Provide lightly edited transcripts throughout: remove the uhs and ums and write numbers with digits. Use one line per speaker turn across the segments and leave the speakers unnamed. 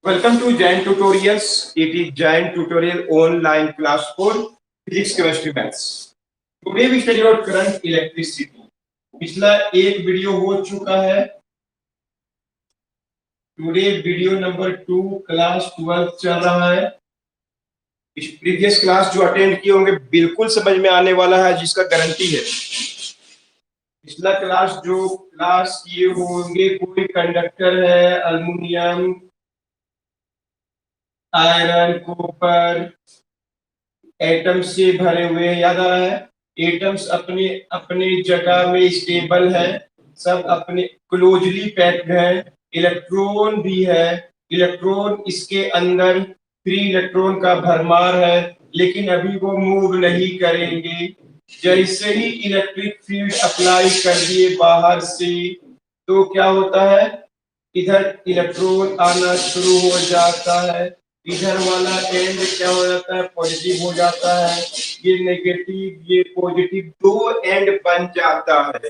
Welcome to Jain Tutorials. It is Jain Tutorial online class for physics, chemistry, maths. Today we study about current electricity. पिछला एक video हो चुका है. Today video number 2 class 12 चल रहा है. इस प्रीवियस क्लास जो अटेंड किए होंगे बिल्कुल समझ में आने वाला है, जिसका गारंटी है. पिछला क्लास जो क्लास किए होंगे, कोई कंडक्टर है, अल्युमिनियम, आयरन, कॉपर, एटम्स से भरे हुए हैं. याद आ रहा है? एटम्स अपने अपने जगह में स्टेबल है, सब अपने क्लोजली पैक्ड है. इलेक्ट्रॉन भी है, इलेक्ट्रॉन इसके अंदर फ्री इलेक्ट्रॉन का भरमार है, लेकिन अभी वो मूव नहीं करेंगे. जैसे ही इलेक्ट्रिक फील्ड अप्लाई कर दिए बाहर से, तो क्या होता है, इधर इलेक्ट्रॉन आना शुरू हो जाता है. इधर वाला एंड क्या हो जाता है, पॉजिटिव हो जाता है. ये नेगेटिव, ये पॉजिटिव, दो एंड बन जाता है.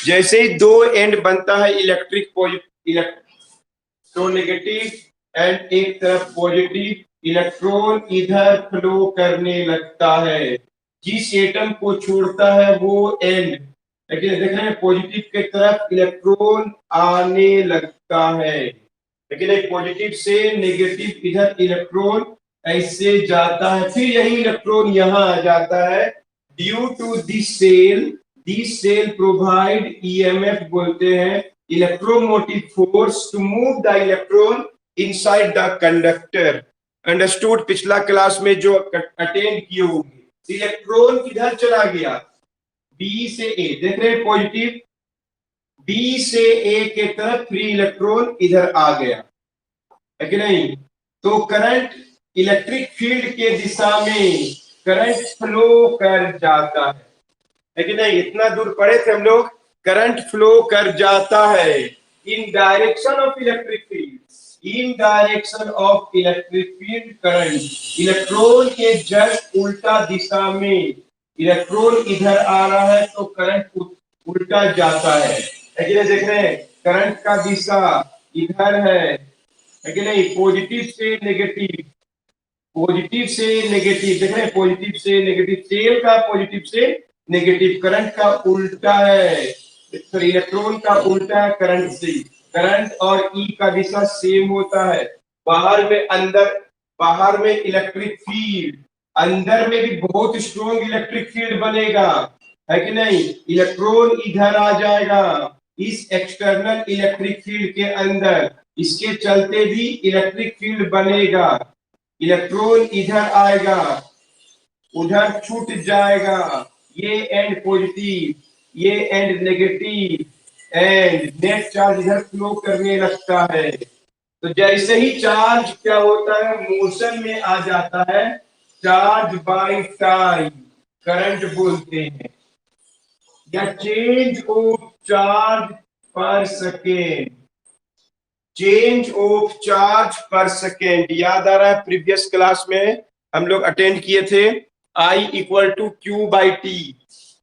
जैसे ही दो एंड बनता है, इलेक्ट्रोनेगेटिव एंड एक तरफ पॉजिटिव, इलेक्ट्रॉन इधर फ्लो करने लगता है. जिस एटम को छोड़ता है वो एंड, लेकिन देख रहे हैं पॉजिटिव के तरफ इलेक्ट्रॉन आने लगता है. लेकिन एक पॉजिटिव से नेगेटिव इधर इलेक्ट्रॉन ऐसे जाता है, फिर यही इलेक्ट्रॉन यहाँ आ जाता है. Due to this cell provide EMF बोलते हैं, electromotive force to move the electron inside the conductor. Understood? पिछला क्लास में जो अटेंड किए होंगे, इलेक्ट्रॉन किधर चला गया, बी से ए. देख रहे हैं पॉजिटिव, बी से ए के तरफ फ्री इलेक्ट्रॉन इधर आ गया है कि नहीं. तो करंट इलेक्ट्रिक फील्ड के दिशा में करंट फ्लो कर जाता है कि नहीं. इतना दूर पड़े थे हम लोग, करंट फ्लो कर जाता है इन direction of electric field. In direction of electric field current, electron के जस्ट उल्टा दिशा में. इलेक्ट्रॉन इधर आ रहा है तो करंट उल्टा जाता है. देख रहे हैं करंट का दिशा इधर है कि नहीं, पॉजिटिव से नेगेटिव, पॉजिटिव से नेगेटिव. देख रहे हैं पॉजिटिव से नेगेटिव, सेल का पॉजिटिव से नेगेटिव. करंट का उल्टा है, इलेक्ट्रॉन का उल्टा है करंट से. करंट और ई का दिशा सेम होता है. बाहर में अंदर, बाहर में इलेक्ट्रिक फील्ड, अंदर में भी बहुत स्ट्रॉन्ग इलेक्ट्रिक फील्ड बनेगा है कि नहीं. इलेक्ट्रॉन इधर आ जाएगा इस एक्सटर्नल इलेक्ट्रिक फील्ड के अंदर, इसके चलते भी इलेक्ट्रिक फील्ड बनेगा. इलेक्ट्रॉन इधर आएगा, उधर छूट जाएगा. ये एंड पॉजिटिव, ये and negative, and net charge इधर फ्लो करने लगता है. तो जैसे ही चार्ज क्या होता है, मोशन में आ जाता है, चार्ज बाय टाइम करंट बोलते हैं, या चेंज ऑफ चार्ज पर सेकेंड. चेंज ऑफ चार्ज पर सेकेंड याद आ रहा है, प्रीवियस क्लास में हम लोग अटेंड किए थे. I equal to Q by T,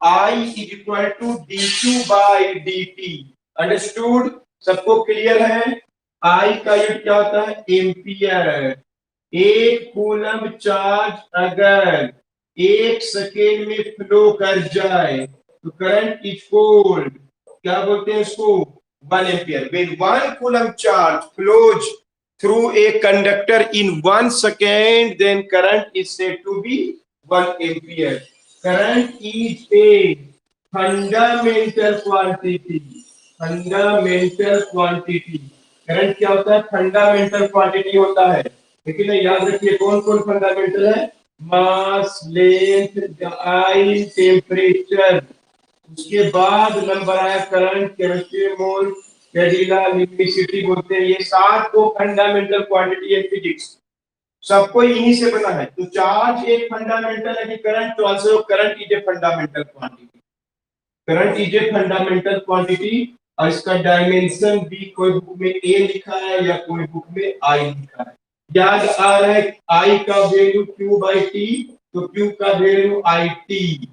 I is equal to D Q by D T. Understood? सबको क्लियर है? I का यूनिट क्या होता है, एम्पियर. एक कूलम चार्ज अगर एक सेकेंड में फ्लो कर जाए तो करंट इज कोल्ड, क्या बोलते हैं इसको, 1 ampere. When 1 coulomb charge flows through a conductor in 1 second, then current is said to be 1 ampere. Current is a fundamental quantity. Fundamental quantity. Current क्या होता है, फंडामेंटल क्वांटिटी होता है. लेकिन याद रखिए कौन कौन फंडामेंटल है, मास, लेंथ, टाइम, टेम्परेचर. उसके बाद नंबर आया करंट, केमिस्ट्री, मोल, कैडिला, लुमिनिसिटी बोलते हैं. ये 7 को फंडामेंटल क्वांटिटी इन फिजिक्स, सबको इन्हीं से बना है. तो चार्ज एक फंडामेंटल है कि करंट, तो answer current is a fundamental quantity. Current is a fundamental quantity. और इसका डायमेंशन भी कोई बुक में ए लिखा है या कोई बुक में आई लिखा है. याद आ रहा है आई का वैल्यू क्यू बाई टी, तो क्यू का वैल्यू आई टी.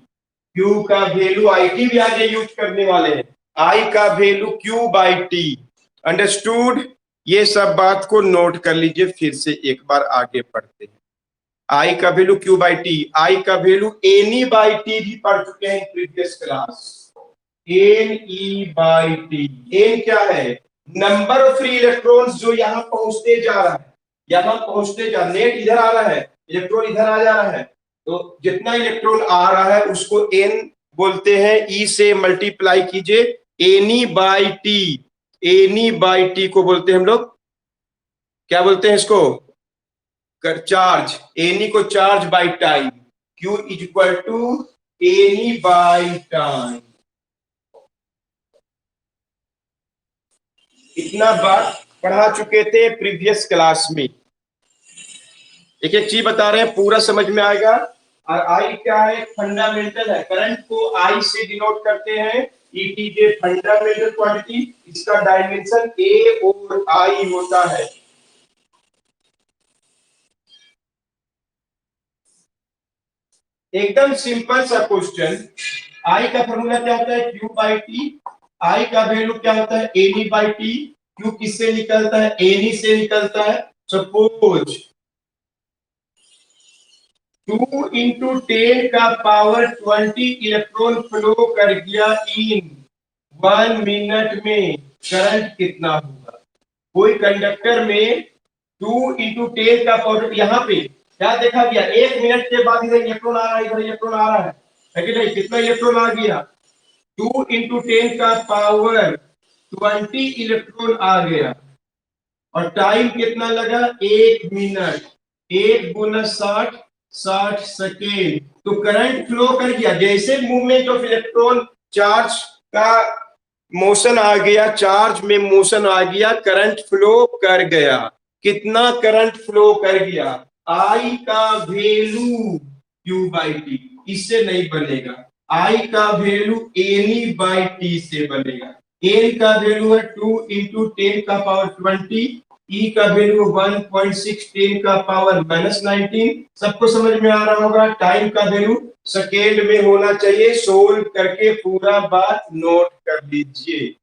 क्यू का वैल्यू आई टी भी आगे यूज करने वाले हैं. आई का value Q by T. Understood? ये सब बात को नोट कर लीजिए, फिर से एक बार आगे पढ़ते हैं। आई का value Q by T, I का value N E by T भी पढ़ चुके हैं previous class. N E by T, N क्या है? नंबर ऑफ फ्री इलेक्ट्रॉन्स जो यहां पहुंचते जा रहा है, यहां पहुंचते जा, नेट इधर आ रहा है, इलेक्ट्रॉन इधर आ जा रहा है, तो जितना इलेक्ट्रॉन आ रहा है उसको एन बोलते हैं। ई से मल्टीप्लाई कीजिए, N E by T, N E by T को बोलते हैं हम लोग, क्या बोलते हैं इसको? चार्ज। एनी को charge by time, Q is equal to N E by time. इतना बात पढ़ा चुके थे प्रीवियस क्लास में। एक एक चीज बता रहे हैं, पूरा समझ में आएगा। और आई क्या है? फंडामेंटल है। करंट को आई से डिनोट करते हैं, it is a fundamental quantity. इसका डायमेंशन ए और आई होता है। एकदम सिंपल सा क्वेश्चन। आई का फॉर्मूला क्या होता है? Q by T. आई का वैल्यू क्या होता है? Any by T. क्यू किससे निकलता है? एनी से निकलता है। सपोज 2 इंटू 10 का पावर 20 इलेक्ट्रॉन फ्लो कर गया इन 1 मिनट में, करंट कितना होगा? कोई कंडक्टर में 2 इंटू 10 का पावर, यहाँ पे क्या देखा गया? 1 मिनट के बाद इधर इलेक्ट्रॉन आ रहा है, इधर इलेक्ट्रॉन आ रहा है कि नहीं? कितना इलेक्ट्रॉन आ गया? 2 इंटू 10 का पावर 20 इलेक्ट्रॉन आ गया। और टाइम कितना लगा? 1 मिनट। 1 गुना 60, 60 सेकेंड। तो करंट फ्लो कर गया। जैसे मूवमेंट ऑफ इलेक्ट्रॉन, चार्ज का मोशन आ गया, चार्ज में मोशन आ गया, करंट फ्लो कर गया। कितना करंट फ्लो कर गया? आई का वैल्यू क्यू बाई टी, इससे नहीं बनेगा। आई का वैल्यू एनी बाई टी से बनेगा। एन का वैल्यू है 2 इंटू 10 का पावर 20, ई का वैल्यू 1.6 10 का पावर -19। सबको समझ में आ रहा होगा। टाइम का वैल्यू सेकेंड में होना चाहिए। सोल्व करके पूरा बात नोट कर लीजिए।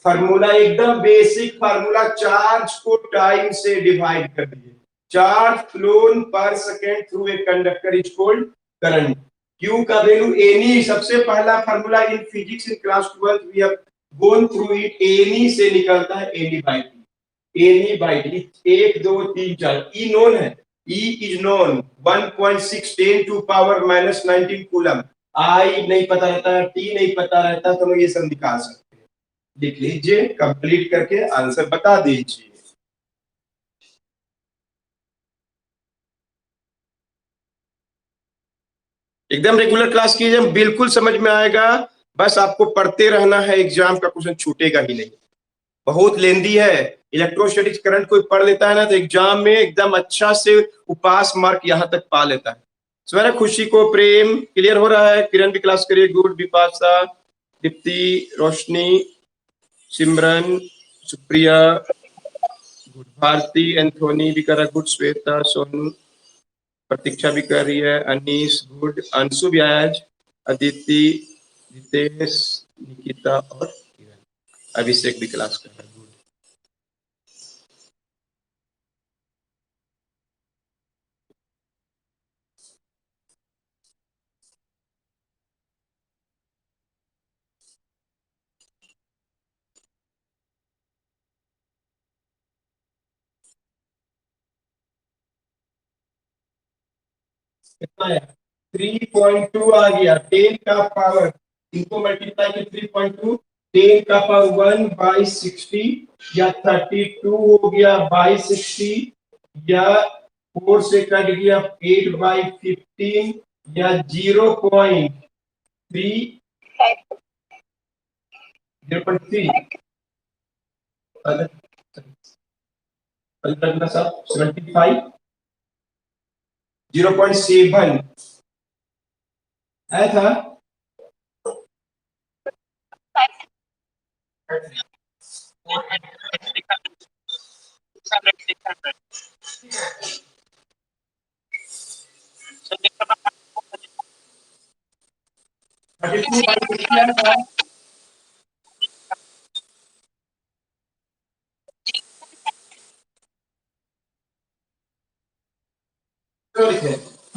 फार्मूला एकदम बेसिक फार्मूला, चार्ज को टाइम से डिवाइड कर दीजिए। Charge flown per second through a conductor is called current. Q का वैल्यू एनी, सबसे पहला formula in physics in class 12 we have gone through it. N e से निकलता है any by t, n e by t. 1 2 3 4, e known है, e is known 1.6 10 to power -19 coulomb. I नहीं पता रहता, टी नहीं पता रहता, तो ये सब निकाल सकते। लिख लीजिए, कंप्लीट करके आंसर बता दीजिए। एकदम रेगुलर क्लास कीजिए, बिल्कुल समझ में आएगा। बस आपको पढ़ते रहना है, एग्जाम का क्वेश्चन छूटेगा ही नहीं। बहुत लेंदी है। इलेक्ट्रोस्टैटिक्स करंट कोई पढ़ लेता है ना, तो एग्जाम में एकदम अच्छा से वो पास मार्क यहां तक पा लेता है। मेरा खुशी को प्रेम क्लियर हो रहा है। किरण भी क्लास करिए। गुड। विपाशा, दीप्ति, रोशनी, सिमरन, सुप्रिया, गुड। भारती, एंथोनी भी कर रहा। गुड। श्वेता, सोनू, प्रतीक्षा भी कर रही है। अनीस, गुड। अंशु भी आया आज। अदिति, जितेश, निकिता और किरण। अभिषेक भी क्लास कर रहा है। गुड। कितना है? 3.2 आ गया। 10 का पावर, इनको मल्टीप्लाई के 3.2, 10 का पावर 1/60, या 32 हो गया बाई 60, या 4 से कट गया 8/15, या 0.3, 0.3, 75, 0.7 आया था।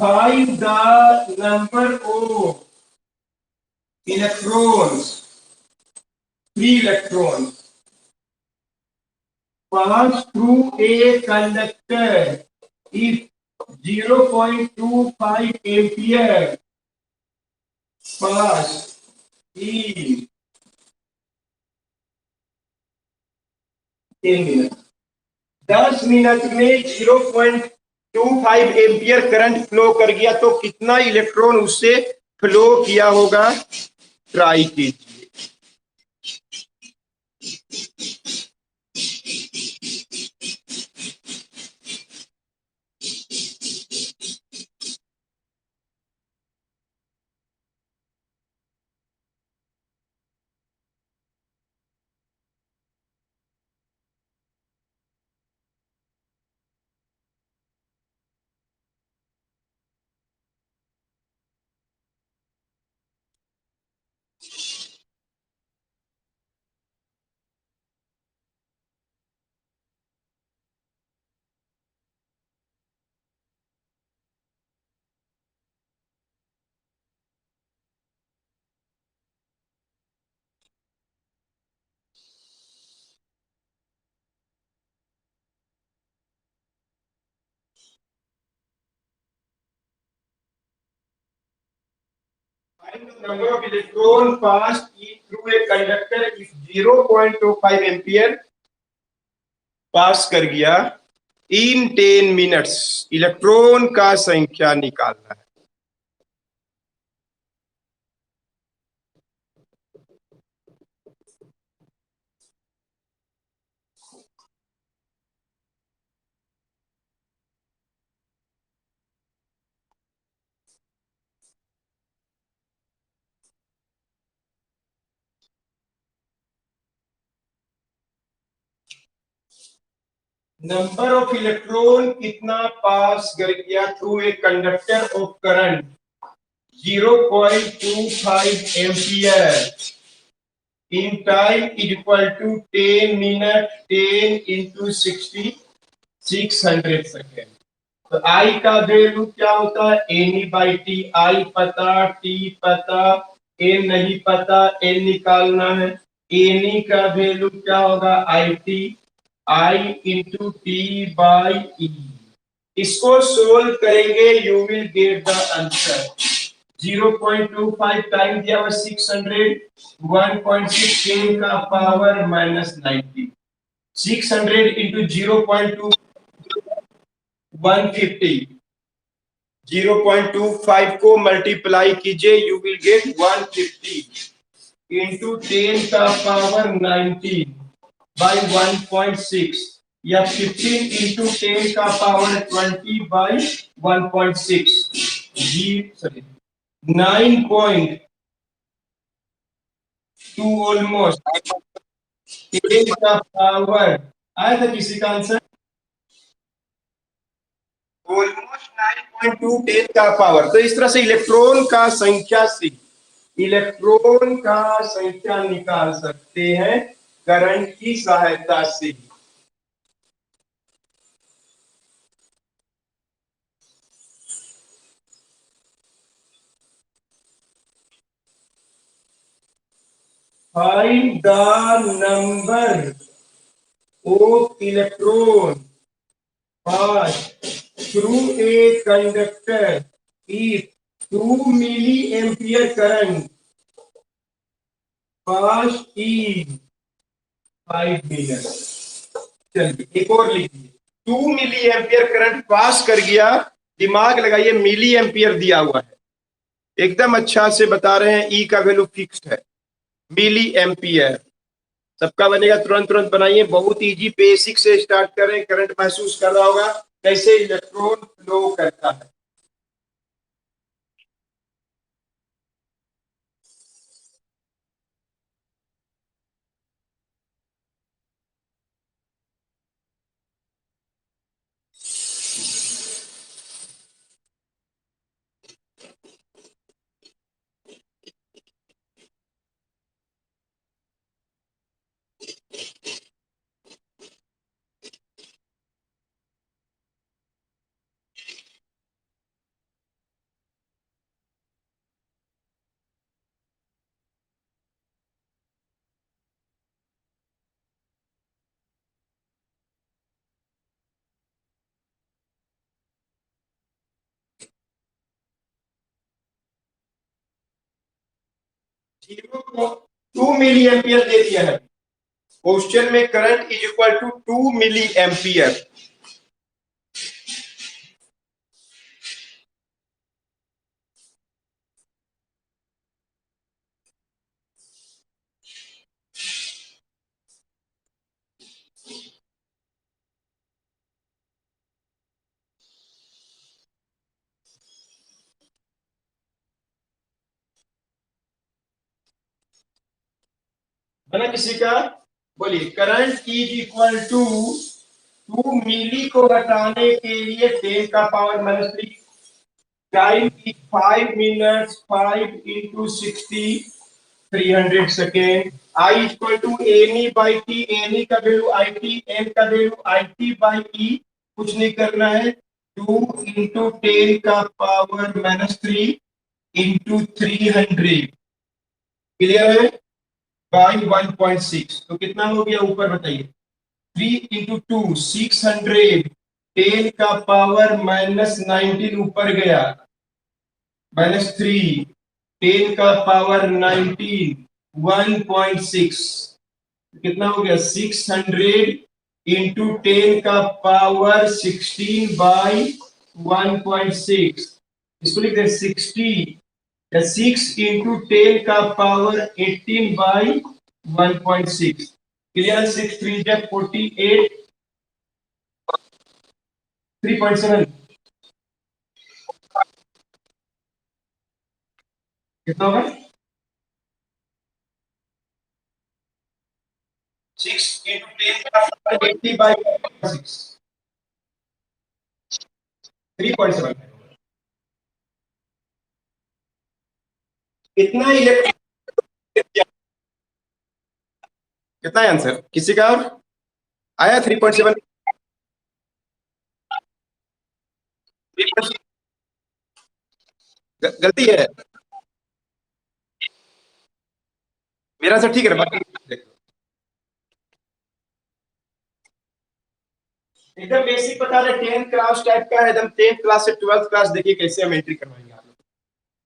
Find the number of electrons, free electrons, pass through a conductor if 0.25 ampere pass in 10 minute. 10 minute में 0.25 एम्पियर करंट फ्लो कर गया तो कितना इलेक्ट्रॉन उससे फ्लो किया होगा, ट्राई कीजिए। Find the number of electron passed through a conductor if 0.25 ampere पास कर गया इन 10 मिनट्स, इलेक्ट्रॉन का संख्या निकालना है। नंबर ऑफ इलेक्ट्रॉन कितना पास कर गया through a conductor of current 0.25 ampere in time is equal to 10 minute 10 into 60 600 second. तो I का वैल्यू क्या होता है, एन बाई टी। I पता, T पता, N नहीं पता, N निकालना है। एन का वैल्यू क्या होगा, I t, I into t by e. इसको सोल्व करेंगे, you will get the answer. 0.25 time दिया हुआ 600, 1.6 10 का पावर माइनस 90, 600 इंटू 0.2 150, 0.25 को मल्टीप्लाई कीजिए, यू विल गेट 150 इंटू 10 का पावर 19 बाई 1.6 या 15 इंटू 10 का पावर 20 बाई 1.6 जी सॉरी 9.2 ऑलमोस्ट 10 का पावर आया था किसी का आंसर, ऑलमोस्ट 9.2 10 का पावर। तो इस तरह से इलेक्ट्रॉन का संख्या से इलेक्ट्रॉन का संख्या निकाल सकते हैं करंट की सहायता से। Find the number of electron passed through a conductor if 2 milliampere current passed in 5 minutes। चलिए एक और लिखिए, 2 मिली एम्पियर करंट पास कर गया, दिमाग लगाइए मिली एम्पियर दिया हुआ है, एकदम अच्छा से बता रहे हैं, ई का वैल्यू फिक्स्ड है, मिली एम्पियर। सबका बनेगा, तुरंत तुरंत बनाइए, बहुत इजी, बेसिक से स्टार्ट करें। करंट महसूस कर रहा होगा कैसे इलेक्ट्रॉन फ्लो करता है। 2 मिली एम्पियर दे दिया है क्वेश्चन में। Current is equal to 2 milli ampere. बना किसी का? बोलिए, current is equal to 2 milli को घटाने के लिए 10 का power -3, time is 5 minutes, 5 into 60, 300 second. I equal to N E by T, N E का वैल्यू आई टी, एन का value I T by E, कुछ नहीं करना है। 2 इंटू 10 का पावर -3 इंटू 300, क्लियर है? बाई 1.6, तो कितना हो गया ऊपर बताइए? 3 इंटू 2 600, 10 का पावर -19 ऊपर गया, -3, 10 का पावर 19, 1.6, कितना हो गया? 600 इंटू 10 का पावर 16 बाई 1.6, इसको लिख दे 60, 6 इंटू 10 का पावर 18 बाई 1.6, क्लियर? 6 3 जा 48, 3.7, कितना होगा? 6 इंटू 10 का पावर 80 बाई 1.6, 3.7। इतना इलेक्ट्रिक, कितना है आंसर किसी का? और आया 3.7, गलती है मेरा सर, ठीक है बाकी एकदम बेसिक बता रहे, 10th क्लास टाइप का है एकदम। 10th क्लास से 12th क्लास देखिए कैसे हम एंट्री करवाएंगे आप लोग।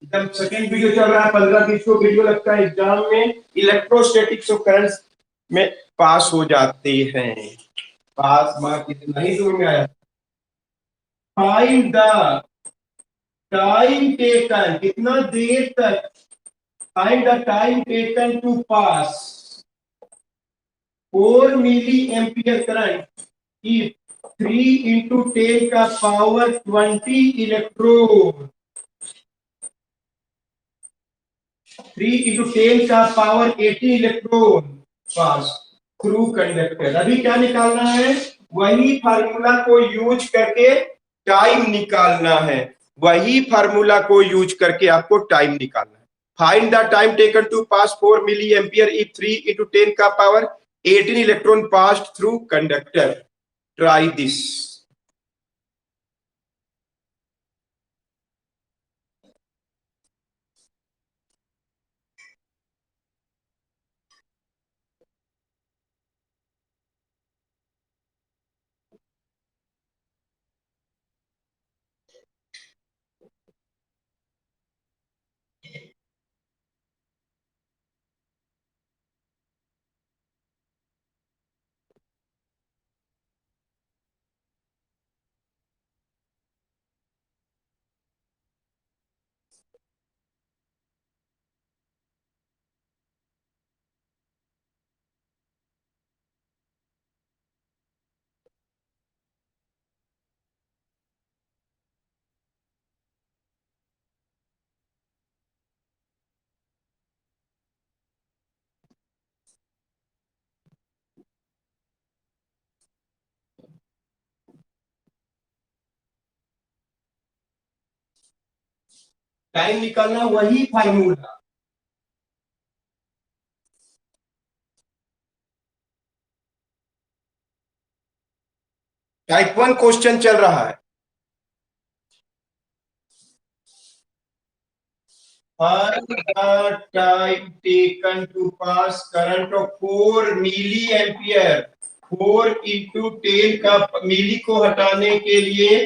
एकदम सेकंड वीडियो चल रहा है, 15-20 को वीडियो लगता है एग्जाम में, इलेक्ट्रोस्टैटिक्स ऑफ करंट्स में पास हो जाते हैं। पास मार्क कितना ही समझ में आया? फाइंड द टाइम टेकन, कितना देर तक, find the time taken to pass 4 milli ampere current if 3 into 10 का पावर 20 इलेक्ट्रॉन, 3 into 10 का power 80 electron pass through conductor. अभी क्या निकालना है? वही फार्मूला को यूज करके टाइम निकालना है, वही फार्मूला को यूज करके आपको टाइम निकालना है। Find the time taken to pass 4 milli ampere if 3 into 10 का power 18 electron passed through conductor. Try this. Time निकालना वही फार्मूला। टाइप 1 क्वेश्चन चल रहा है। Time taken to pass current of 4 milli ampere, 4 into 10 का मिली को हटाने के लिए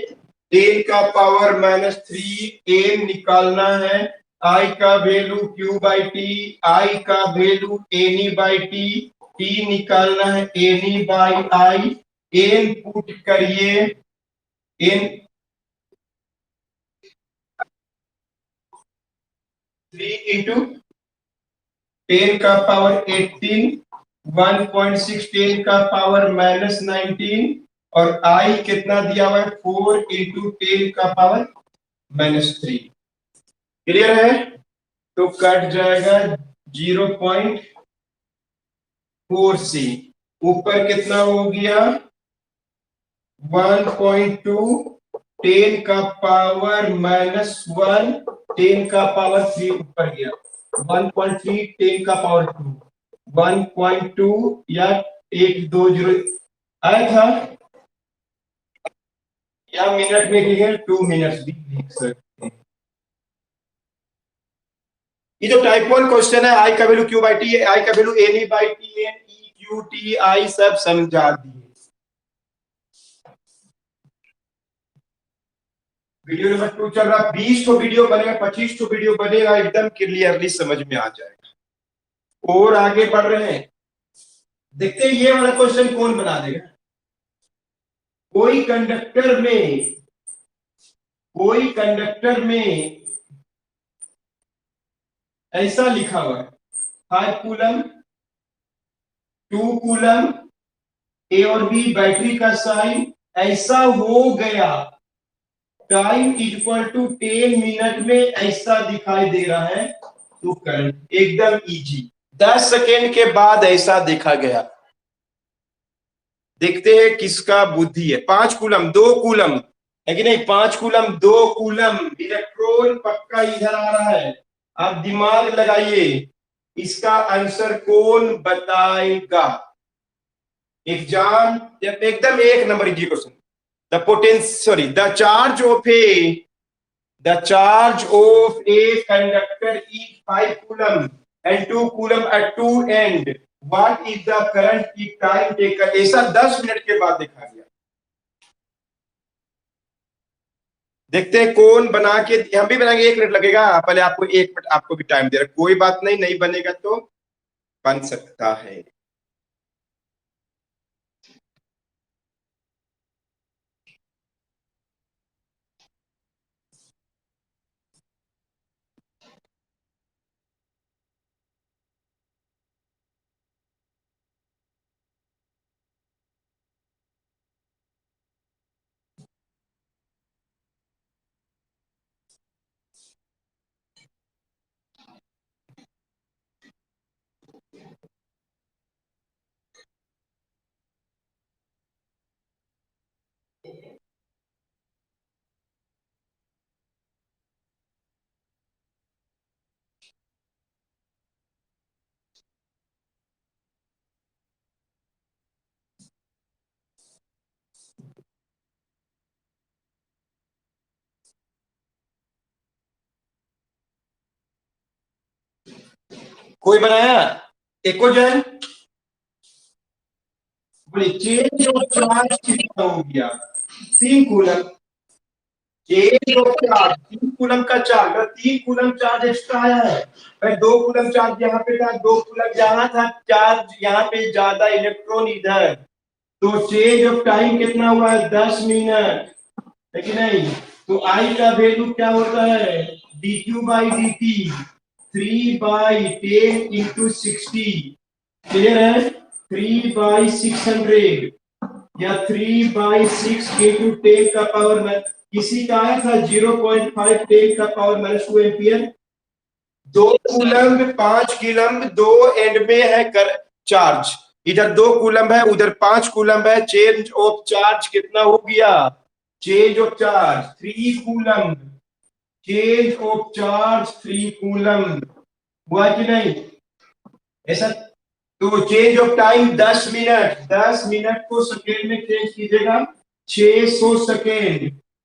10 का पावर -3 एम निकालना है। आई का value Q by T, I का value N E by T, T निकालना है any by I, N put करिए, एन 3 इंटू 10 का पावर 18, 1.6 10 का पावर माइनस 19, और आई कितना दिया हुआ है 4 इंटू 10 का पावर -3। क्लियर है? तो कट जाएगा 0.4 सी, ऊपर कितना हो गया 1.2 10 का पावर -1, 10 का पावर 3 ऊपर गया 1.3 10 का पावर 2, 1.2 या 120 आया था, या मिनट में लिखे 2 मिनट्स भी लिख सकते हैं। ये जो टाइप 1 क्वेश्चन है, आई का value Q by T, I का value N E by T, N E Q T I सब समझा दिए। वीडियो नंबर 2 चल रहा, 20 तो वीडियो बनेगा, 25 तो वीडियो बनेगा, एकदम क्लियरली समझ में आ जाएगा। और आगे बढ़ रहे हैं, देखते हैं ये वाला क्वेश्चन कौन बना देगा। कोई कंडक्टर में ऐसा लिखा हुआ है 5 कूलम, 2 कूलम, ए और बी बैटरी का साइन, ऐसा हो गया, टाइम इक्वल टू 10 मिनट में ऐसा दिखाई दे रहा है, तो करंट एकदम इजी, 10 सेकेंड के बाद ऐसा देखा गया। देखते हैं किसका बुद्धि है। 5 कूलम 2 कूलम है कि नहीं, 5 कूलम 2 कूलम, इलेक्ट्रॉन पक्का इधर आ रहा है। आप दिमाग लगाइए, इसका आंसर कौन बताएगा? एग्जाम एकदम 1 number easy question. The charge of a conductor is 5 coulomb and 2 coulomb at 2 end, what is the current की टाइम टेकन, ऐसा 10 मिनट के बाद देखा गया। देखते हैं कौन बना के, हम भी बनाएंगे, 1 मिनट लगेगा, पहले आपको 1 मिनट आपको भी टाइम दे रहा, कोई बात नहीं, नहीं बनेगा तो बन सकता है। कोई बनाया? एक हो जाए, बोले चेंज ऑफ चार्ज कितना हो गया 3 coulomb, change of charge 3 coulomb का चार्ज, 3 कूलम चार्ज एक्स्ट्रा आया है, भाई 2 कूलम चार्ज यहाँ पे था, 2 कूलम यहाँ था, चार्ज यहाँ पे ज्यादा, इलेक्ट्रॉन इधर, तो चेंज ऑफ टाइम कितना हुआ है 10 मिनट, है कि नहीं? तो आई का वैल्यू क्या होता है D Q by D T, 3/10 into 60, clear है? 3/600 या 3/6 इंटू 10 का पावर में, किसी का आया था 0.5 10 का power -2 ampere. 2 coulomb 5 coulomb, 2 and में है कर चार्ज, इधर 2 कूलम है, उधर 5 कूलम है, चेंज ऑफ चार्ज कितना हो गया? Change of charge 3 coulomb, change of charge 3 coulomb, हुआ कि नहीं ऐसा? तो change of time 10 minute, 10 minute को सेकेंड में चेंज कीजिएगा 600 सेकेंड,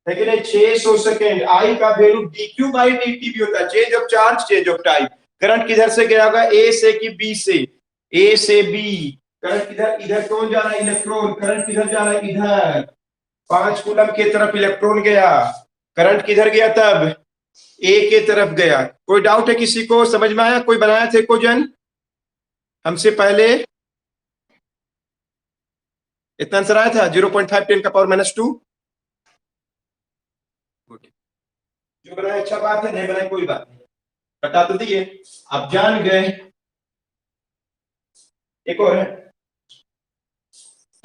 है कि नहीं? 600 सेकेंड। आई का वैल्यू dq बाई dt भी होता है, change of charge, change of time. Current किधर से गया होगा? ए से कि बी से? ए से बी। करंट किधर, इधर कौन जा रहा है? इलेक्ट्रॉन। करंट किधर जा रहा है? इधर। 5 कूलम की तरफ इलेक्ट्रॉन गया, करंट किधर गया तब? ए के तरफ गया। कोई डाउट है किसी को? समझ में आया? कोई बनाया थे क्वेश्चन हमसे पहले? इतना आंसर आया था 0.5 10 का पावर -2। जो बनाया अच्छा बात है, नहीं बनाए कोई बात नहीं, बता तो दिए, आप जान गए। एक और है,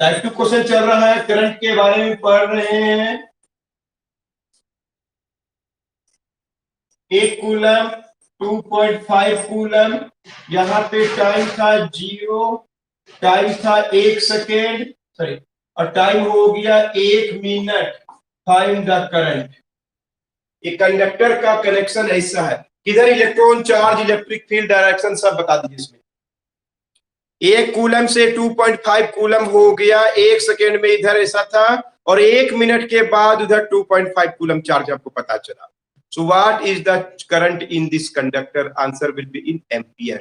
टाइप 2 क्वेश्चन चल रहा है, करंट के बारे में पढ़ रहे हैं। एक कूलम 2.5 कूलम, यहाँ पे टाइम था 0, टाइम था 1 सेकेंड, सॉरी, और टाइम हो गया 1 मिनट। Find the current. ये कंडक्टर का कनेक्शन ऐसा है, किधर electron, charge, electric field, direction सब बता दीजिए इसमें। एक कूलम से 2.5 कूलम हो गया, 1 सेकेंड में इधर ऐसा था, और 1 मिनट के बाद उधर 2.5 कूलम चार्ज आपको पता चला। So what is the current in this conductor? Answer will be in ampere.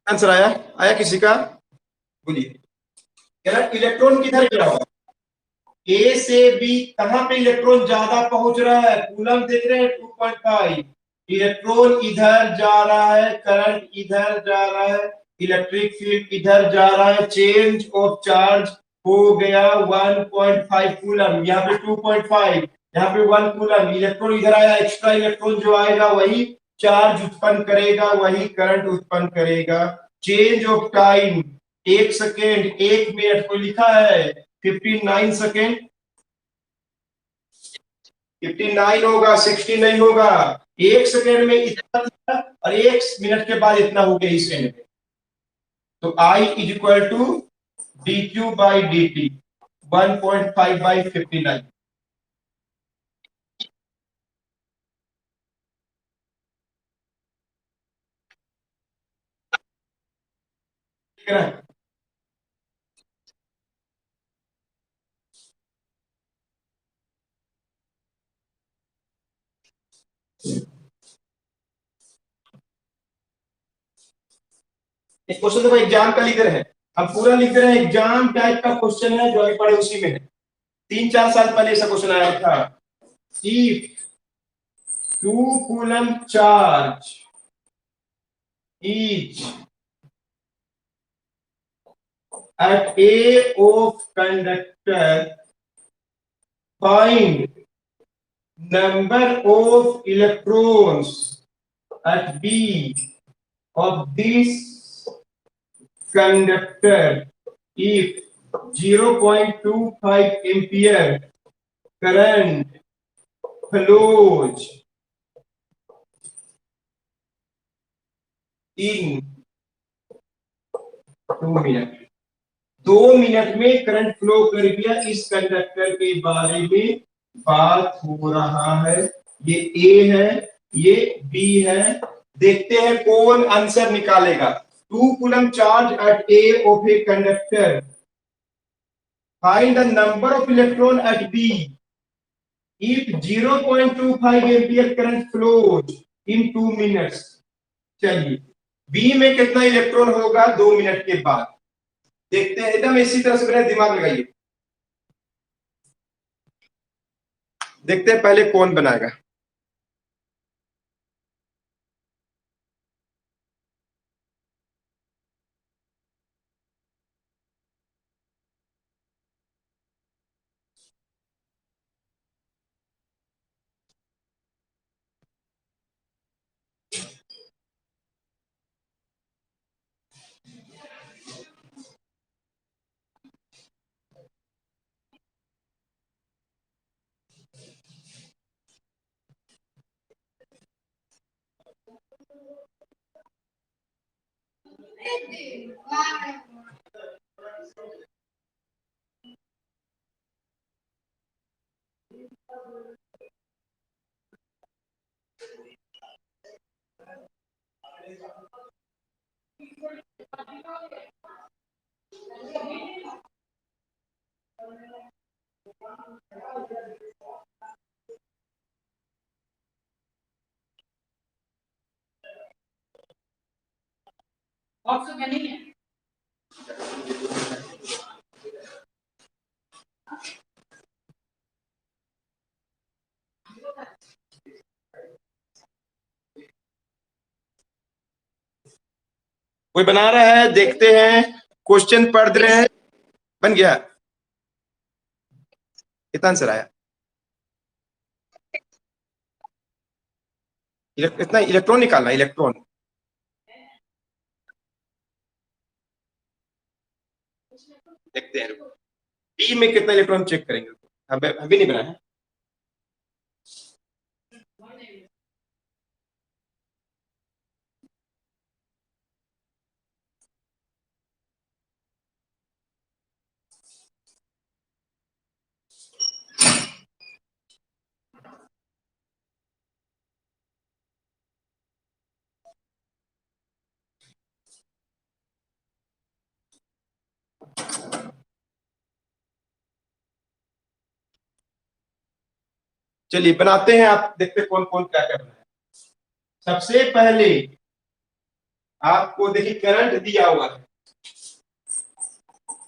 Answer आया? आया किसी का? बोलिए। करंट इलेक्ट्रॉन किधर गया होगा? ए से बी, कहां पे इलेक्ट्रॉन ज्यादा पहुंच रहा है? कूलम देख रहे हैं 2.5, इलेक्ट्रॉन इधर जा रहा है, करंट इधर जा रहा है, इलेक्ट्रिक फील्ड इधर जा रहा है, चेंज ऑफ चार्ज हो गया 1.5 कूलम, यहाँ पे 2.5, यहाँ पे 1 कूलम, इलेक्ट्रॉन इधर आया, एक्स्ट्रा इलेक्ट्रॉन जो आएगा वही चार्ज उत्पन्न करेगा, वही करंट उत्पन्न करेगा। Change of time 1 second, 1 minute को लिखा है 59 सेकेंड, 59 होगा, 60 नहीं होगा। 1 सेकेंड में इतना था और 1 मिनट के बाद इतना हो गया इस एंड में। तो I is equal to dq by dt, 1.5 by 59। इस क्वेश्चन देखो, एग्जाम का लिख रहे हैं, हम पूरा लिख रहे हैं, एग्जाम टाइप का क्वेश्चन है, जो अभी पढ़े उसी में है। 3-4 साल पहले ऐसा क्वेश्चन आया था। If 2 coulomb charge each at A of conductor, find number of electrons at B of this conductor if 0.25 ampere current flows in 2 minute. 2 minute में करंट फ्लो कर गया, इस कंडक्टर के बारे में बात हो रहा है। ये ए है, ये बी है। देखते हैं कौन आंसर निकालेगा। 2 coulomb charge at A of a conductor, find the number of electron at B if 0.25 ampere current flows in 2 minutes. चलिए, बी में कितना इलेक्ट्रॉन होगा 2 मिनट के बाद, देखते हैं। एकदम इसी तरह से मेरा दिमाग लगाइए, देखते हैं पहले कौन बनाएगा। ऑप्शन में नहीं है। कोई बना रहा है, देखते हैं, क्वेश्चन पढ़ रहे हैं। बन गया? कितना आंसर आया? इतना इलेक्ट्रॉन निकालना, इलेक्ट्रॉन। देखते हैं, पी में कितना इलेक्ट्रॉन चेक करेंगे। अभी नहीं बनाया। चलिए बनाते हैं, आप देखते कौन कौन क्या कर रहा है। सबसे पहले आपको देखिए करंट दिया हुआ है,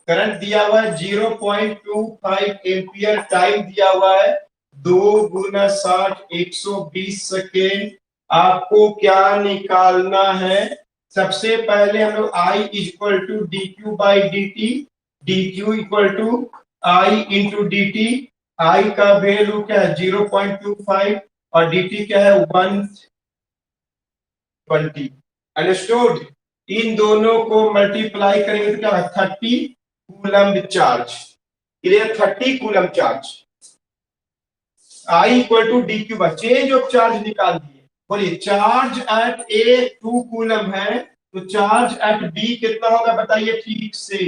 करंट दिया हुआ है 0.25 एम्पियर, टाइम दिया हुआ है 2 × 60 120 सेकेंड। आपको क्या निकालना है? सबसे पहले हम लोग I = dq/dt, dq = I × dt। I का वैल्यू क्या है 0.25 और dt क्या है 120। अंडरस्टूड? इन दोनों को मल्टीप्लाई करेंगे तो क्या है 30 coulomb charge. Clear? 30 coulomb charge. I = dq, change of charge निकाल दिए। बोलिए चार्ज एट ए 2 कूलम्ब है, तो चार्ज एट बी कितना होगा बताइए ठीक से।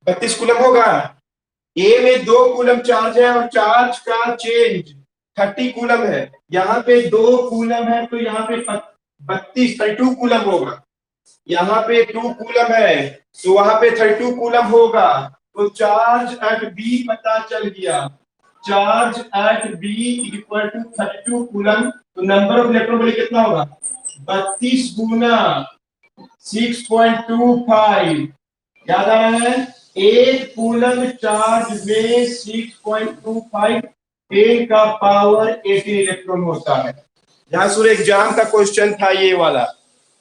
32 कूलम्ब होगा। ए में 2 कूलम्ब चार्ज है और चार्ज का चेंज 30 कूलम्ब है। यहाँ पे 2 कूलम्ब है तो यहाँ पे 32 कूलम्ब होगा। यहाँ पे 2 कूलम है तो वहां पे 32 कूलम होगा। तो चार्ज एट बी पता चल गया। Charge at B equal to 32 coulomb. तो नंबर ऑफ इलेक्ट्रॉन बोले कितना होगा 32 गुना 6.25। याद आ रहा है? एक कूलम चार्ज में 6.25 10 का पावर 18 इलेक्ट्रॉन होता है। यहां सूर्य एग्जाम का क्वेश्चन था ये वाला।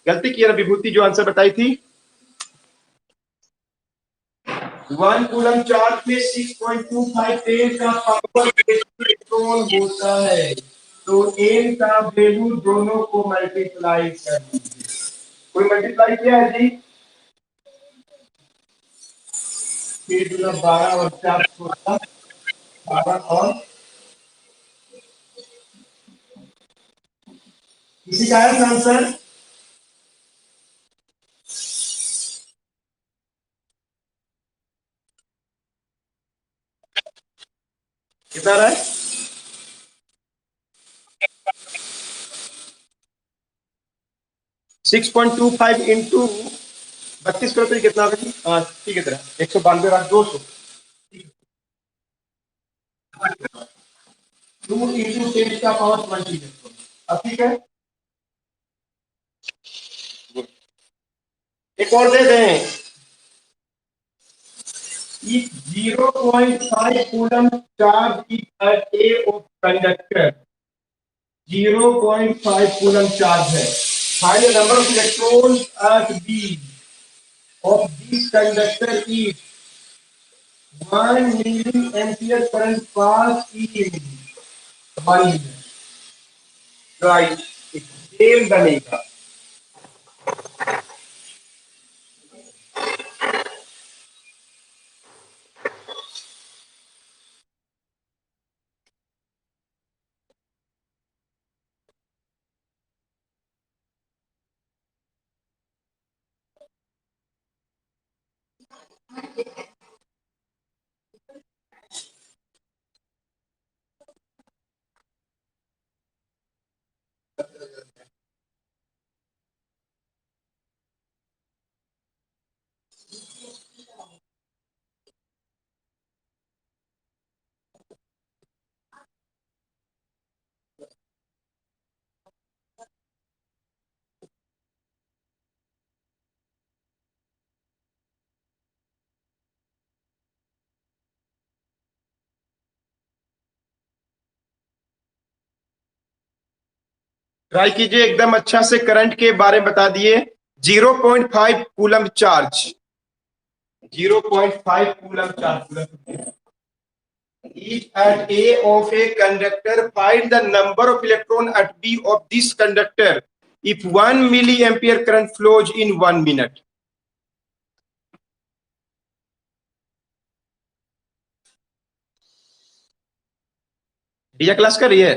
गलती किया विभूति जो आंसर बताई थी। 1 कूलम चार्ज में 6.25 10 का पावर इलेक्ट्रॉन होता है। तो n का वैल्यू दोनों को मल्टीप्लाई कर दीजिए। कोई मल्टीप्लाई किया है जी? 12 और 4 12 और किसी का है आंसर? कितना रहा है? 6.25 इंटू 32 करो तो कितना होगा जी? हाँ ठीक है, 192 रहा 200। 2 इंटू 10 का पावर 20। अब ठीक है, एक और दे दें। If 0.5 coulomb charge is at A of conductor, 0.5 coulomb charge है। Find the number of electrons at B of this conductor is 1 milliampere current pass in 1 minute. Right. Same बनेगा। ट्राई कीजिए, एकदम अच्छा से करंट के बारे में बता दिए। 0.5 coulomb charge, 0.5 coulomb charge is at A of a conductor. Find the number of electron at B of this conductor if 1 milliampere current flows in 1 minute. भैया क्लास कर रही है?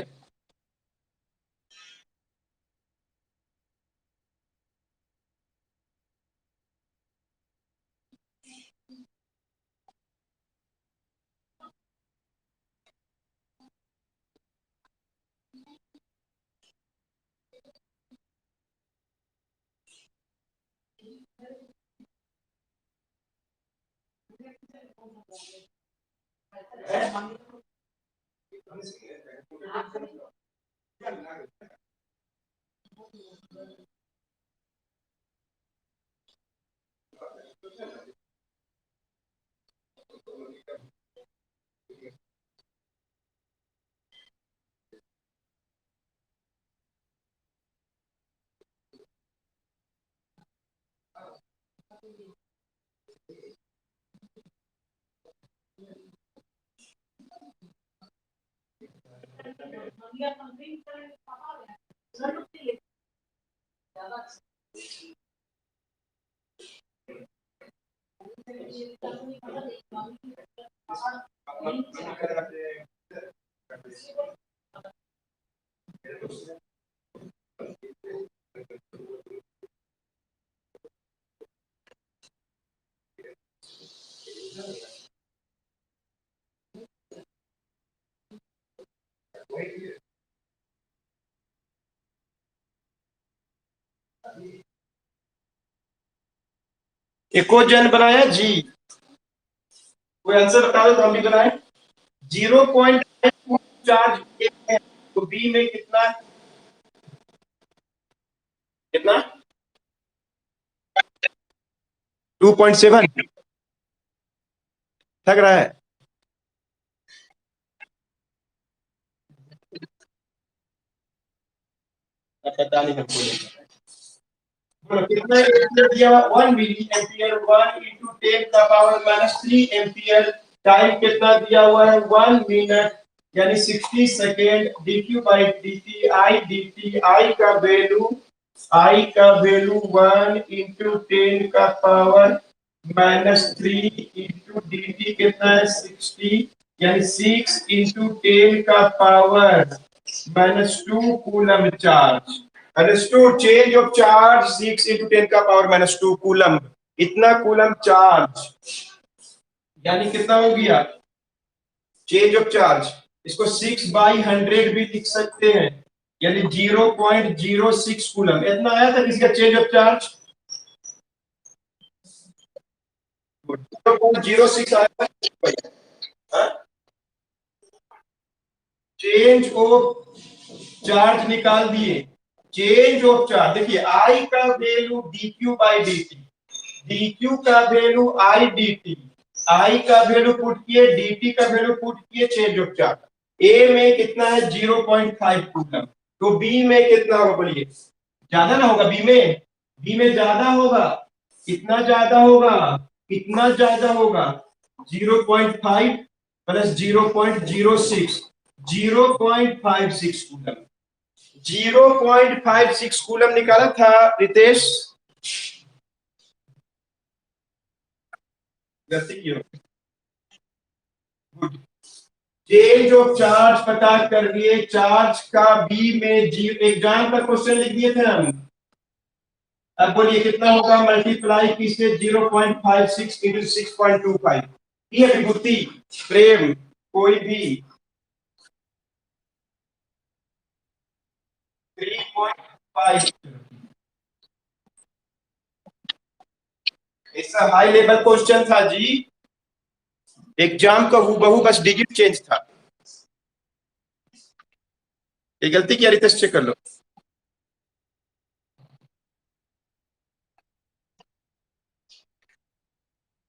इकोजन बनाया जी, कोई आंसर बता दो तो हम भी बनाए। 0.5 चार्ज है तो बी में कितना कितना 2.7 लग रहा है। पता नहीं हमको कितना एम्पियर दिया हुआ 1 मिली एम्पियर 1 into 10 का पावर -3 एम्पियर। टाइम कितना दिया हुआ है 1 मिनट यानी 60 second. dq by dt I का वैल्यू 1 into 10 का पावर -3 into dt कितना है 60 यानी 6 into 10 का power -2 coulomb charge. Understood? Change of charge 6 into 10 का पावर -2 कूलम। इतना कूलम चार्ज यानी कितना हो गया चेंज ऑफ चार्ज? इसको 6/100 भी लिख सकते हैं यानी 0.06 कूलम। इतना आया था किसी का चेंज ऑफ चार्ज? 0.06 आया था। चेंज ऑफ चार्ज निकाल दिए। चेंज ऑफ चार्ज देखिए, आई का value dq by dt, dq का वैल्यू I dt, I का वैल्यू पुट किए, dt का वैल्यू पुट किए, चेंज ऑफ चार्ज। A में कितना है 0.5 कूलम, तो B में कितना होगा बोलिए? ज्यादा ना होगा B में? B में ज्यादा होगा। कितना ज्यादा होगा? कितना ज्यादा होगा? 0.5 प्लस 0.06, 0.56 कूलम। 0.56 कूलम निकाला था रितेश। गलती की हो। गुड। चेंज ऑफ चार्ज पता कर लिए। चार्ज का बी में जी एग्जाम का क्वेश्चन लिख दिए थे हम। अब बोलिए कितना होगा मल्टीप्लाई किससे 0.56 इंटू 6.25। ये विभूति प्रेम कोई भी 3.5 ऐसा हाई लेवल क्वेश्चन था जी। एग्जाम का हूबहू बस डिजिट चेंज था। ये गलती क्या रितेश चेक कर लो।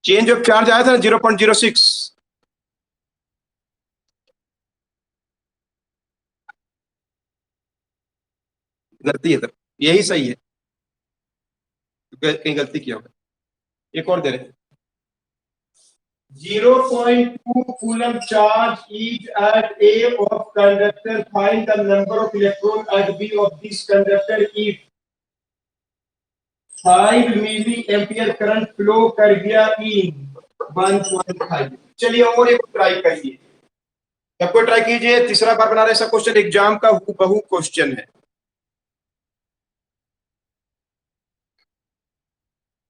चेंज ऑफ चार्ज आया था ना 0.06। गलती है, तब यही सही है, कहीं गलती किया होगा। एक और दे रहे 0.2 coulomb charge is at A of conductor. Find the number of electron at B of this conductor if 5 milliampere current flow कर गया इन 1.5। चलिए और एक ट्राई करिए, सबको ट्राई कीजिए। तीसरा बार बना रहे ऐसा क्वेश्चन, एग्जाम का हूबहू क्वेश्चन है।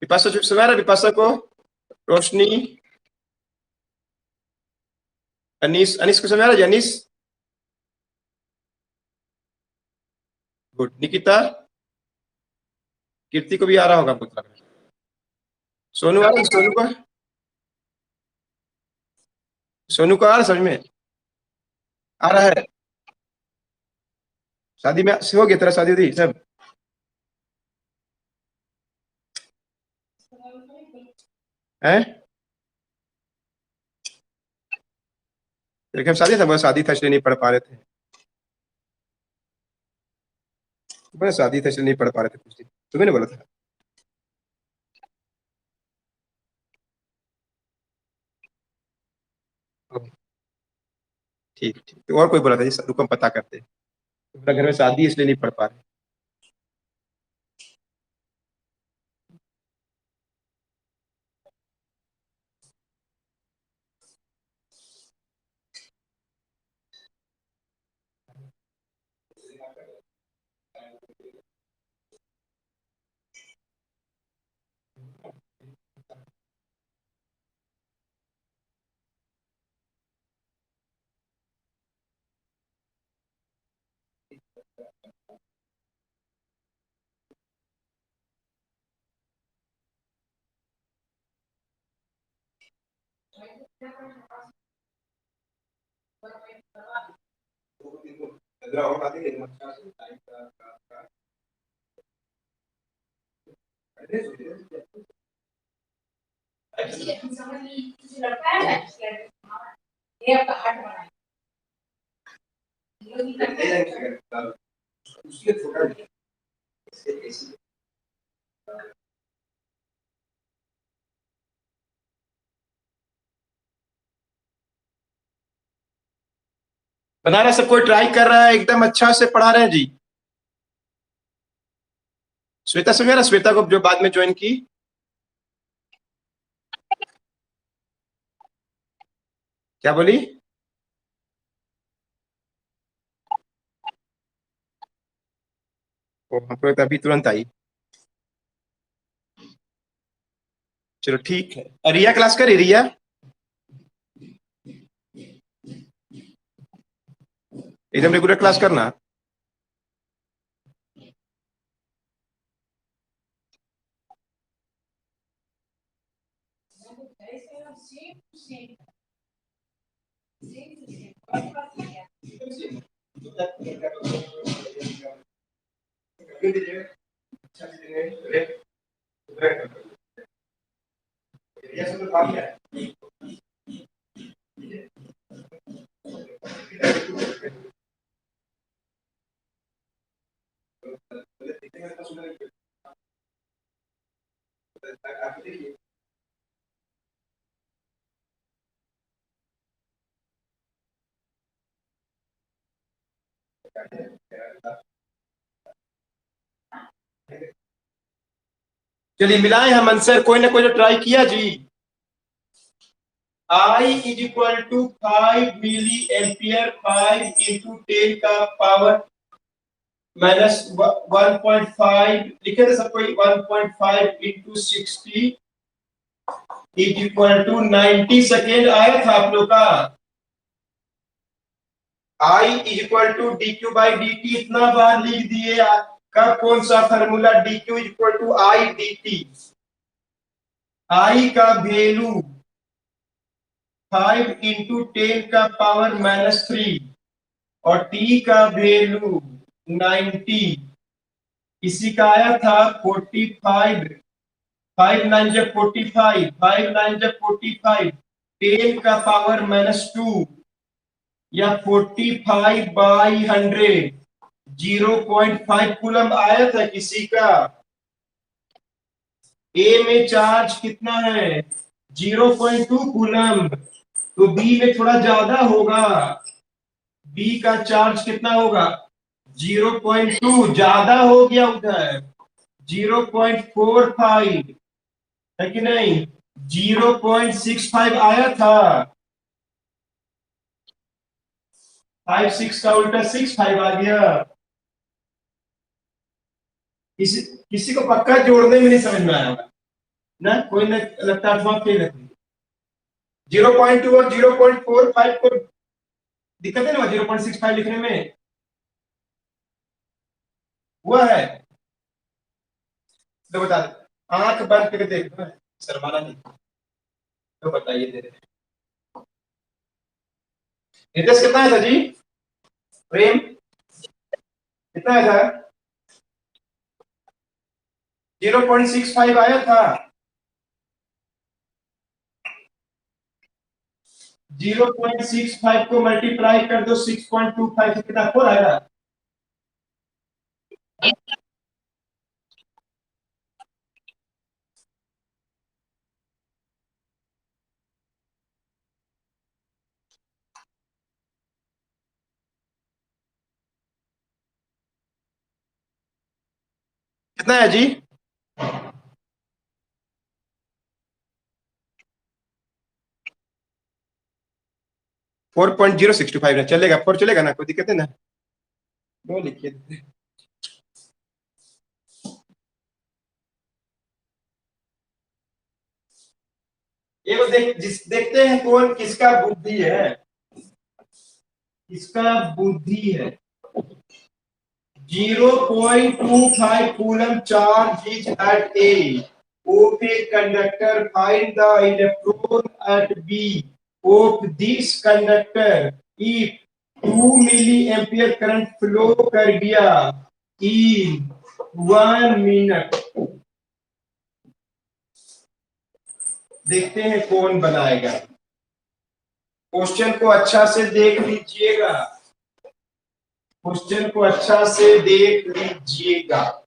विपाशा जो सुना रहा है, विपाशा को, रोशनी, अनीस, अनीस को समझ आ रहा है? अनीस गुड, निकिता, कीर्ति को भी आ रहा होगा कुछ लग रहा है। सोनू आ रहा है? सोनू का, सोनू को आ रहा है समझ में? आ रहा है? शादी में हो गया तेरा, शादी हुई सब है? तेरे शादी था, बस शादी था इसलिए नहीं पढ़ पा रहे थे। बस शादी था इसलिए नहीं पढ़ पा रहे थे कुछ दिन, तुम्हें नहीं बोला था? ठीक ठीक, तो और कोई बोला था जी, रुको हम पता करते हैं। तुम्हारे घर में शादी है इसलिए नहीं पढ़ पा रहे। बना रहा, सब कोई ट्राई कर रहा है, एकदम अच्छा से पढ़ा रहे हैं जी। श्वेता समझ रहा, श्वेता को जो बाद में ज्वाइन की। क्या बोली? वो हमको तो अभी तुरंत आई। चलो ठीक है, रिया क्लास करी? रिया एकदम रेगुलर क्लास करना। चलिए मिलाए हम आंसर, कोई ना कोई तो ट्राई किया जी। I is equal to 5 milliampere, 5 into 10 का पावर माइनस 1.5 लिखे थे सबको, 1.5 into 60 is equal to 90 second आया था आप लोग का। I is equal to D Q by D T इतना बार लिख दिए का कौन सा formula, D Q is equal to I D T. I का वैल्यू 5 इंटू 10 का पावर -3 और टी का वैल्यू 90, इसी का आया था 45। 5 9 जब 45, 5 9 जब 45, 10 का पावर -2 या 45/100, 0.5 कूलम आया था किसी का। ए में चार्ज कितना है, 0.2 कूलम, तो बी में थोड़ा ज्यादा होगा। बी का चार्ज कितना होगा, 0.2, ज्यादा हो गया उधर, 0.45 है कि नहीं, 0.65 आया था। 5 6 का उल्टा 6 5 आ गया। किसी किसी को पक्का जोड़ने में नहीं समझ में आया होगा ना, कोई ना लगता है फेल है। 0.2 और 0.45 को दिक्कत है ना 0.65 लिखने में, हुआ है तो बता दे, आंख बंद करके देख दो, शर्माना नहीं, तो बताइए दे रहे। नितेश कितना है था जी, प्रेम कितना है था, 0.65 आया था। 0.65 को मल्टीप्लाई कर दो 6.25 से कितना हो आएगा, कितना है जी, 4.065 ना चलेगा, 4 चलेगा ना, कोई दिक्कत है ना, दो लिखिए। ये वो देखते हैं कौन किसका बुद्धि है, किसका बुद्धि है। 0.25 coulomb charge is at A of a conductor. Find the electron at B of this conductor if 2 milliampere current flow कर गया in 1 minute। देखते हैं कौन बनाएगा, क्वेश्चन को अच्छा से देख लीजिएगा, क्वेश्चन को अच्छा से देख लीजिएगा।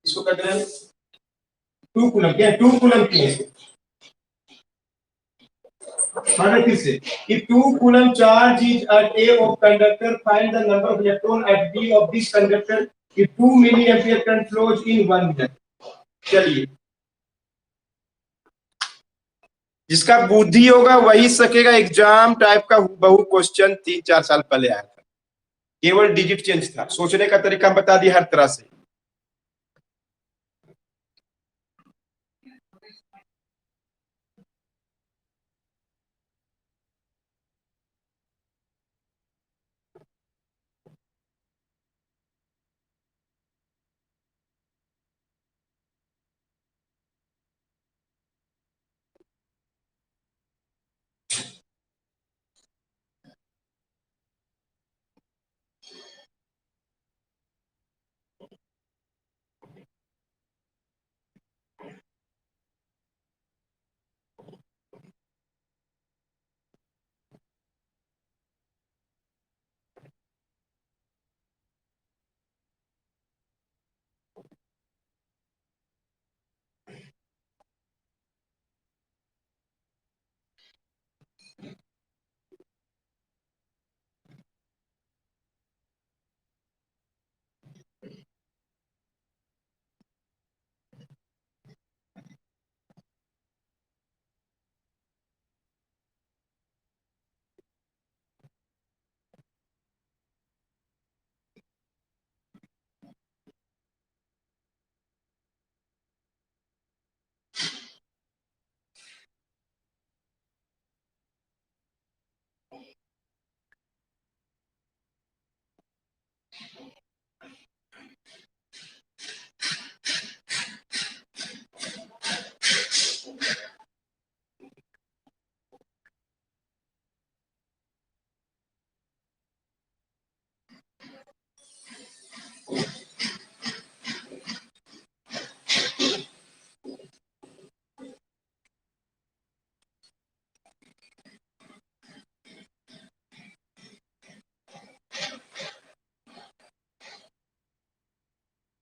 इसको कहते हैं 2 कूलम, क्या 2 कूलम की है, फिर से if 2 coulomb charge is at A of conductor, find the number of electron at B of this conductor if 2 milliampere current flows in 1 minute। चलिए, जिसका बुद्धि होगा वही सकेगा, एग्जाम टाइप का बहु क्वेश्चन 3 4 साल पहले आया था, केवल डिजिट चेंज था, सोचने का तरीका बता दिया हर तरह से।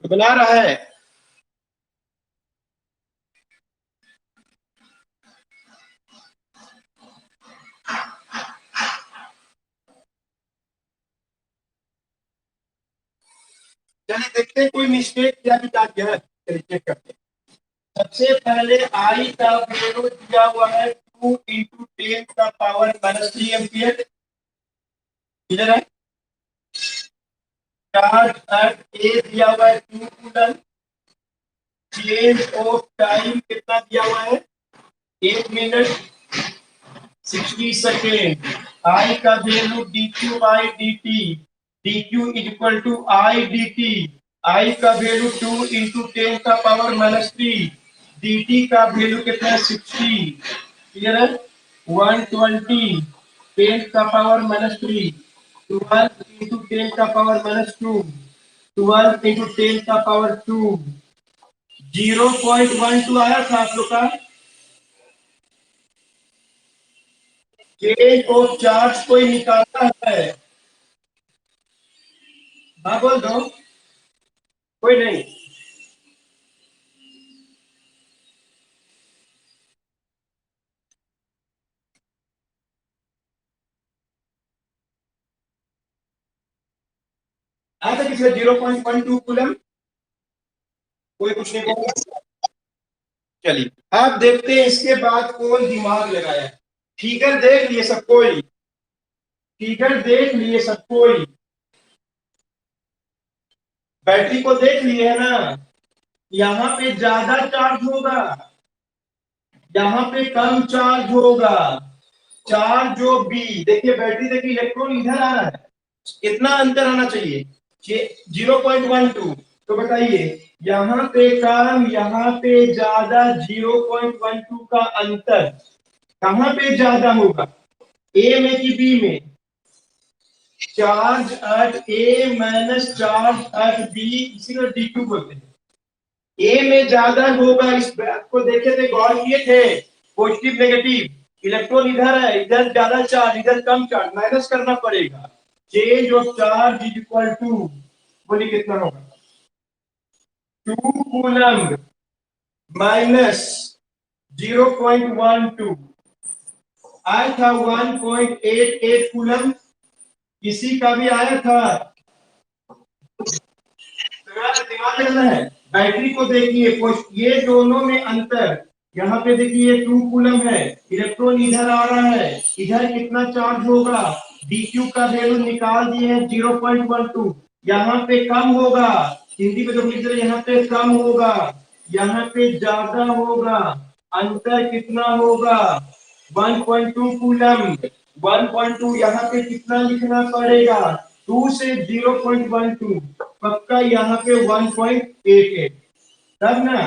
तो बना रहा है। चलिए देखते हैं कोई मिस्टेक क्या किया है, चलिए चेक करते हैं। सबसे पहले आई का वैल्यू दिया हुआ है 2 इंटू 10 का पावर -3 एम्पियर। क्लियर है। चार्ज एट ए दिया हुआ है 2 कूलम। चेंज ऑफ टाइम कितना दिया हुआ है 1 मिनट 60 सेकेंड। आई का value D Q by D T, D Q is equal to I D T. I का वैल्यू 2 इंटू 10 का पावर -3, डी टी का वैल्यू कितना है 60। क्लियर है। 120 10 का पावर -3, 12 इंटू 10 का पावर -2, 12 इंटू 10 का पावर 2। 0.12 आया था आप लोग का। चेंज ऑफ चार्ज कोई निकालना है। हाँ बोल दो, कोई नहीं। आया था किसी 0.12 कूलम। कोई कुछ नहीं बोला। चलिए अब देखते हैं इसके बाद कौन दिमाग लगाया। फिगर देख लिए सब कोई, फिगर देख लिए सब कोई, बैटरी को देख लिए है ना। यहाँ पे ज्यादा चार्ज होगा, यहाँ पे कम चार्ज होगा। चार्ज जो बी देखिए, बैटरी देखिए इलेक्ट्रॉन इधर आ रहा है, कितना अंतर आना चाहिए 0.12। तो बताइए यहाँ पे कम यहाँ पे ज्यादा, 0.12 का अंतर कहाँ पे ज्यादा होगा, ए में कि बी में। Charge at A minus charge at B, इसी को डी क्यू बोलते हैं। ए में ज्यादा होगा, इस बात को देखे थे, गौर किए थे। पॉजिटिव नेगेटिव इलेक्ट्रॉन इधर है, इधर ज्यादा चार्ज इधर कम चार्ज, माइनस करना पड़ेगा। Change of charge is equal to, बोलिए कितना होगा 2 कूलम माइनस 0.12 आया था 1.88 कूलम। किसी का भी आया था। दिमाग लगना है। बैटरी को देखिए, ये दोनों में अंतर, यहाँ पे देखिए 2 कूलम है, इलेक्ट्रॉन इधर आ रहा है, इधर कितना चार्ज होगा, dq का वैल्यू निकाल दिए हैं 0.12। यहाँ पे कम होगा, हिंदी में जो लिख रहे यहाँ पे कम होगा, यहाँ पे ज्यादा होगा। अंतर कितना होगा 1.2 कूलम। 1.2 यहाँ पे कितना लिखना पड़ेगा, 2 से 0.12, पक्का यहाँ पे 1.88। तब ना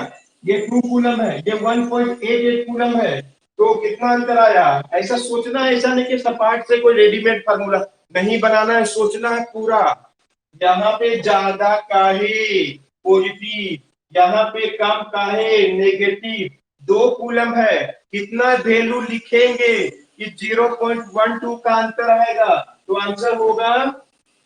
ये 2 कूलम है, ये 1.88 कूलम है। तो कितना अंतर आया, ऐसा सोचना है, ऐसा नहीं कि सपाट से कोई रेडीमेड फार्मूला नहीं बनाना है, सोचना है पूरा। यहाँ पे ज्यादा काहे पॉजिटिव, यहाँ पे कम काहे नेगेटिव। 2 कूलम है, कितना वैल्यू लिखेंगे कि 0.12 का अंतर आएगा, तो आंसर होगा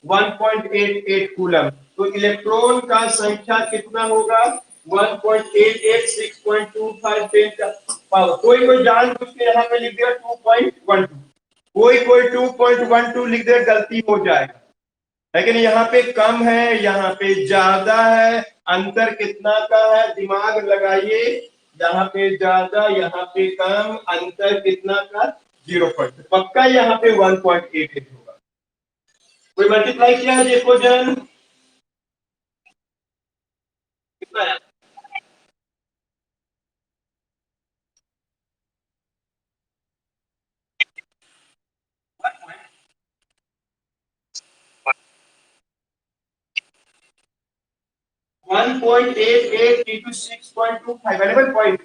1.88 कूलम। तो इलेक्ट्रॉन का संख्या कितना होगा 1.88 6.25 10 का पावर। कोई कोई जान बुझ के यहाँ पे लिख दिया 2.12, कोई 2.12 लिख दे, गलती हो जाएगा। लेकिन यहाँ पे कम है, यहाँ पे ज्यादा है, अंतर कितना का है दिमाग लगाइए। यहाँ पे ज्यादा यहाँ पे कम, अंतर कितना का 0. पक्का यहाँ पे 1.88 होगा। कोई मल्टीप्लाई किया है देखो जन, कितना है 1.88 into 6.25 11 पॉइंट।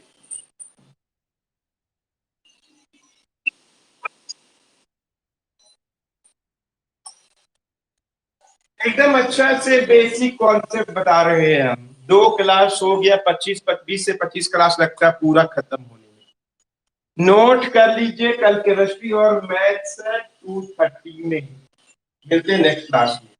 एकदम अच्छा से बेसिक कॉन्सेप्ट बता रहे हैं हम। 2 क्लास हो गया, 20 से 25 क्लास लगता है पूरा खत्म होने में। नोट कर लीजिए, कल केमिस्ट्री और मैथ्स 2:30 में मिलते हैं नेक्स्ट क्लास में।